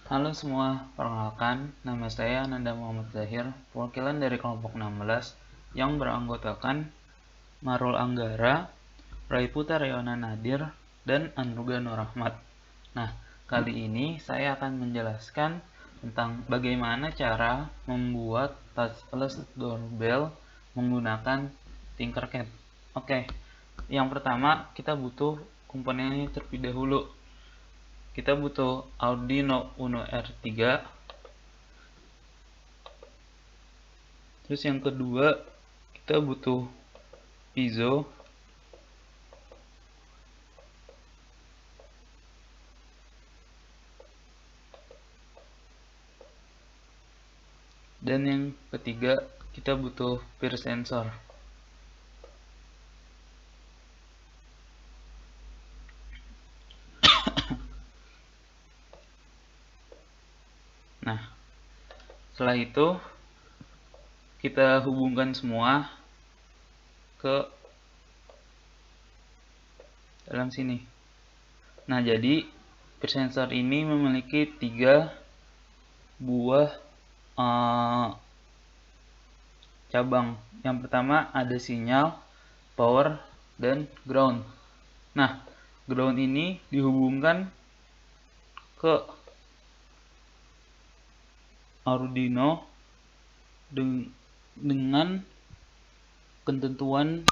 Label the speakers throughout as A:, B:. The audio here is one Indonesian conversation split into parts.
A: Halo semua, perkenalkan nama saya Nanda Muhammad Zahir, perwakilan dari kelompok 16 yang beranggotakan Marul Anggara, Raiputa Reona Nadir, dan Andruga Nur Rahmat. Nah, kali ini saya akan menjelaskan tentang bagaimana cara membuat touchless doorbell menggunakan Tinkercad. Oke, yang pertama kita butuh komponennya terlebih dahulu. Kita butuh Arduino Uno R3. Terus yang kedua, kita butuh piezo. Dan yang ketiga, kita butuh peer sensor. Nah, setelah itu kita hubungkan semua ke dalam sini. Nah, jadi peer sensor ini memiliki 3 buah cabang. Yang pertama ada sinyal, power, dan ground. Nah, ground ini dihubungkan ke Arduino dengan ketentuan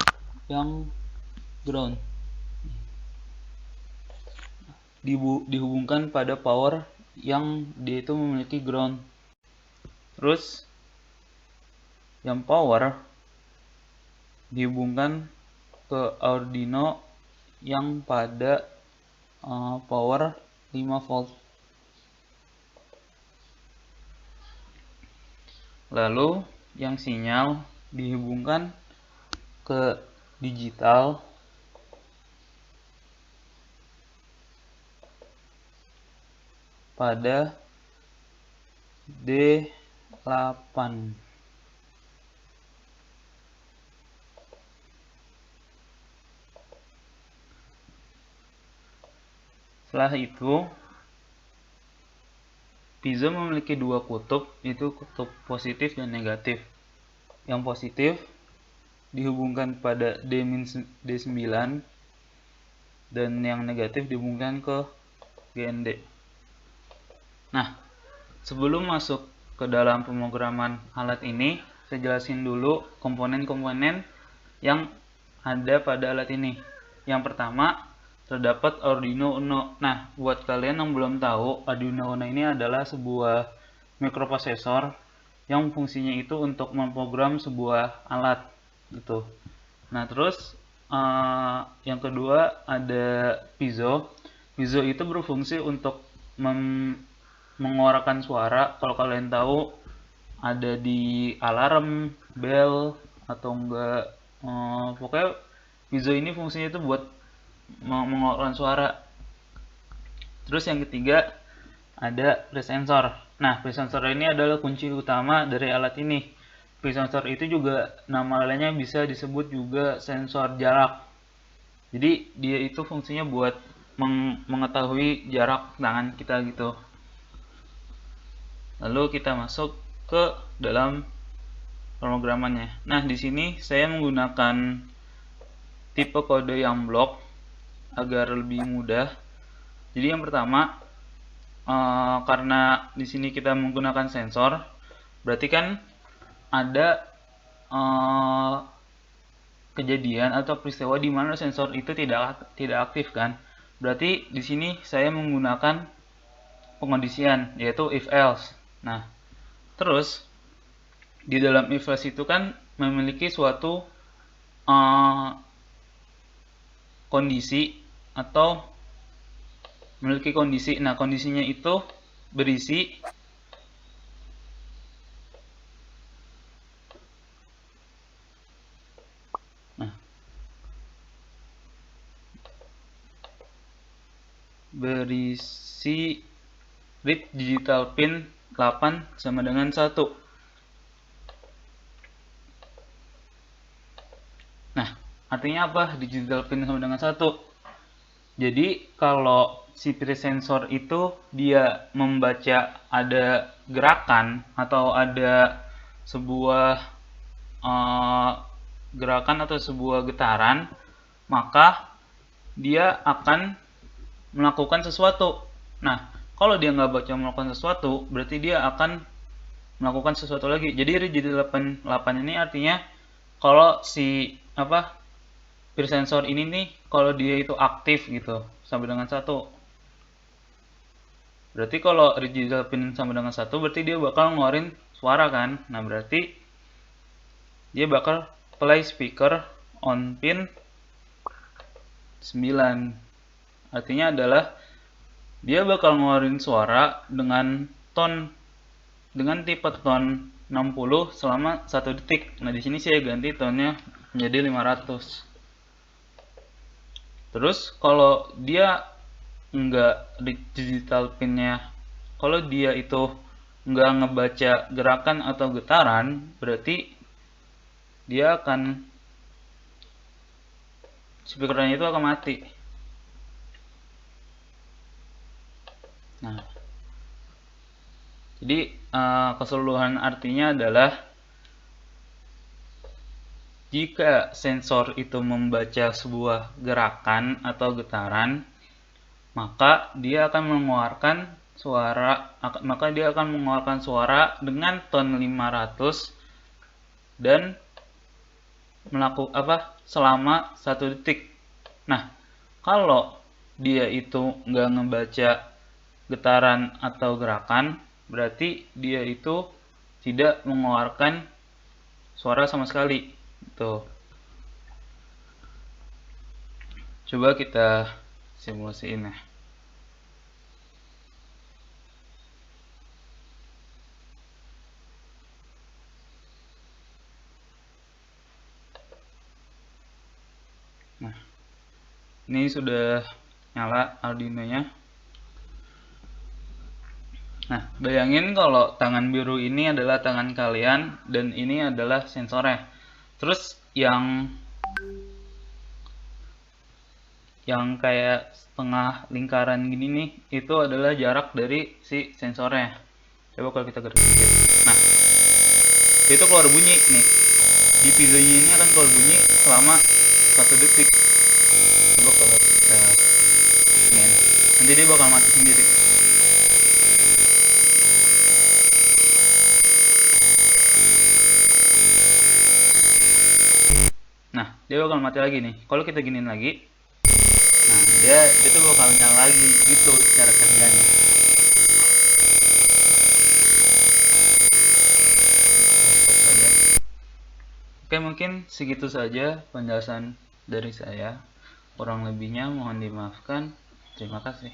A: yang ground, dihubungkan pada power yang dia itu memiliki ground. Terus yang power dihubungkan ke Arduino yang pada power 5 volt. Lalu yang sinyal dihubungkan ke digital pada D8. Setelah itu, piezo memiliki 2 kutub, yaitu kutub positif dan negatif. Yang positif dihubungkan pada D9 dan yang negatif dihubungkan ke GND. Nah, sebelum masuk ke dalam pemrograman alat ini, saya jelasin dulu komponen-komponen yang ada pada alat ini. Yang pertama, terdapat Arduino Uno. Nah, buat kalian yang belum tahu, Arduino Uno ini adalah sebuah mikroprosesor yang fungsinya itu untuk memprogram sebuah alat gitu. Nah, terus yang kedua ada piezo. Piezo itu berfungsi untuk mengeluarkan suara. Kalau kalian tahu ada di alarm, bell, atau enggak, pokoknya piezo ini fungsinya itu buat mengeluarkan suara. Terus yang ketiga ada presensor. Nah, presensor ini adalah kunci utama dari alat ini. Presensor itu juga nama lainnya bisa disebut juga sensor jarak. Jadi dia itu fungsinya buat mengetahui jarak tangan kita gitu. Lalu kita masuk ke dalam pemrogramannya. Nah, di sini saya menggunakan tipe kode yang blok agar lebih mudah. Jadi yang pertama, karena di sini kita menggunakan sensor, berarti kan ada kejadian atau peristiwa di mana sensor itu tidak aktif kan. Berarti di sini saya menggunakan pengondisian yaitu if else. Nah, terus di dalam if else itu kan memiliki suatu kondisi atau memiliki kondisi. Nah, kondisinya itu berisi read digital pin 8 sama dengan 1. Nah, artinya apa digital pin sama dengan 1? Jadi kalau si presensor itu dia membaca ada gerakan atau ada sebuah eh, gerakan atau sebuah getaran, maka dia akan melakukan sesuatu. Nah, kalau dia nggak baca melakukan sesuatu, berarti dia akan melakukan sesuatu lagi. Jadi rigidity 88 ini artinya kalau si presensor ini nih, kalau dia itu aktif gitu sampai dengan 1. Berarti kalau rigidity pin sama dengan 1, berarti dia bakal ngeluarin suara kan. Nah, berarti dia bakal play speaker on pin 9. Artinya adalah dia bakal ngeluarin suara dengan tipe ton 60 selama 1 detik. Nah, di sini saya ganti tonnya menjadi 500. Terus kalau dia enggak digital pinnya, kalau dia itu enggak ngebaca gerakan atau getaran, berarti dia akan speakernya itu akan mati. Nah, jadi keseluruhan artinya adalah jika sensor itu membaca sebuah gerakan atau getaran, maka dia akan mengeluarkan suara dengan ton 500 dan selama 1 detik. Nah, kalau dia itu nggak ngebaca getaran atau gerakan, berarti dia itu tidak mengeluarkan suara sama sekali. Tuh. Coba kita simulasiin ya. Nah, ini sudah nyala Arduino-nya. Nah, bayangin kalau tangan biru ini adalah tangan kalian dan ini adalah sensornya. Terus yang kayak setengah lingkaran gini nih, itu adalah jarak dari si sensornya. Coba kalau kita gerak sedikit. Nah, itu keluar bunyi nih. Di piezonya ini akan keluar bunyi selama 1 detik. Coba kalau kita ini, nanti dia bakal mati sendiri. Nah, dia bakal mati lagi nih. Kalau kita giniin lagi, nah dia tuh bakal nyala lagi gitu cara kerjanya. Oke, mungkin segitu saja penjelasan dari saya. Kurang lebihnya mohon dimaafkan. Terima kasih.